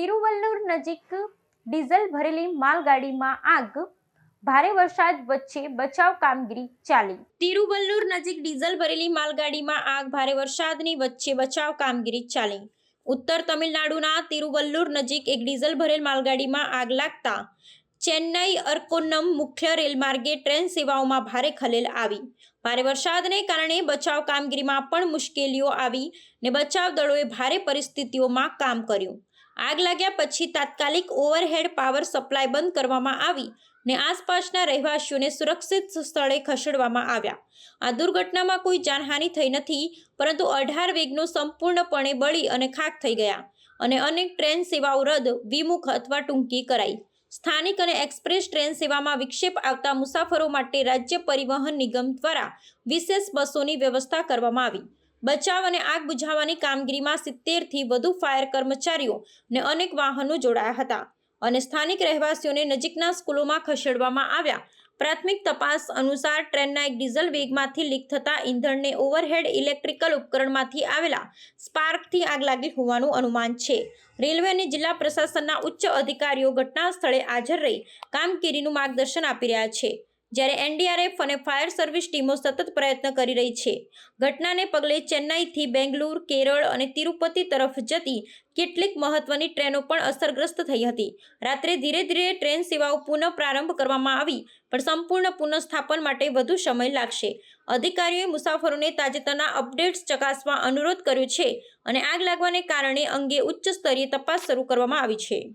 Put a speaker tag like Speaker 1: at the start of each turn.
Speaker 1: તિરુવલ્લુર નજીક ડીઝલ ભરેલી માલગાડીમાં આગ, ભારે વરસાદ વચ્ચે બચાવ કામગીરી ચાલી. તિરુવલ્લુર નજીક ડીઝલ ભરેલી માલગાડીમાં આગ, ભારે વરસાદની વચ્ચે બચાવ કામગીરી ચાલી. ઉત્તર તમિલનાડુના તિરુવલ્લુર નજીક એક ડીઝલ ભરેલ માલગાડીમાં આગ લાગતા ચેન્નઈ અરકોન્નમ મુખ્ય રેલમાર્ગે ટ્રેન સેવાઓમાં ભારે ખલેલ આવી. ભારે વરસાદને કારણે બચાવ કામગીરીમાં પણ મુશ્કેલીઓ આવી ને બચાવ દળોએ ભારે પરિસ્થિતિઓમાં કામ કર્યું. આગ લાગ્યા પછી તાત્કાલિક ઓવરહેડ પાવર સપ્લાય બંધ કરવામાં આવી ને આસપાસના રહેવાસીઓને સુરક્ષિત સ્થળે ખસેડવામાં આવ્યા. આ દુર્ઘટનામાં કોઈ જાનહાનિ થઈ નથી, પરંતુ 18 વેગનો સંપૂર્ણપણે બળી અને ખાખ થઈ ગયા અને અનેક ટ્રેન સેવાઓ રદ, વિમુખ અથવા ટૂંકી કરાઈ. સ્થાનિક અને એક્સપ્રેસ ટ્રેન સેવામાં વિક્ષેપ આવતા મુસાફરો માટે રાજ્ય પરિવહન નિગમ દ્વારા વિશેષ બસોની વ્યવસ્થા કરવામાં આવી. બચાવ અને આગ બુઝાવવાની કામગીરીમાં 70થી વધુ ફાયર કર્મચારીઓ ને અનેક વાહનો જોડાયા હતા અને સ્થાનિક રહેવાસીઓને નજીકના સ્કૂલોમાં ખસેડવામાં આવ્યા. પ્રાથમિક તપાસ અનુસાર ટ્રેનના એક ડીઝલ વેગમાંથી લીક થતા ઈંધણને ઓવરહેડ ઇલેક્ટ્રિકલ ઉપકરણમાંથી આવેલા સ્પાર્કથી આગ લાગી હોવાનું અનુમાન છે. રેલવે અને જિલ્લા પ્રશાસનના ઉચ્ચ અધિકારીઓ ઘટના સ્થળે હાજર રહી કામગીરીનું માર્ગદર્શન આપી રહ્યા છે, જ્યારે એનડીઆરએફ અને ફાયર સર્વિસ ટીમો સતત પ્રયત્ન કરી રહી છે. ઘટનાને પગલે ચેન્નઈથી બેંગલુરુ, કેરળ અને તિરુપતિ તરફ જતી કેટલીક મહત્વની ટ્રેનો પણ અસરગ્રસ્ત થઈ હતી. રાત્રે ધીરે ધીરે ટ્રેન સેવાઓ પુનઃ પ્રારંભ કરવામાં આવી, પણ સંપૂર્ણ પુનઃસ્થાપન માટે વધુ સમય લાગશે. અધિકારીઓએ મુસાફરોને તાજેતરના અપડેટ્સ ચકાસવા અનુરોધ કર્યો છે અને આગ લાગવાને કારણે અંગે ઉચ્ચ સ્તરીય તપાસ શરૂ કરવામાં આવી છે.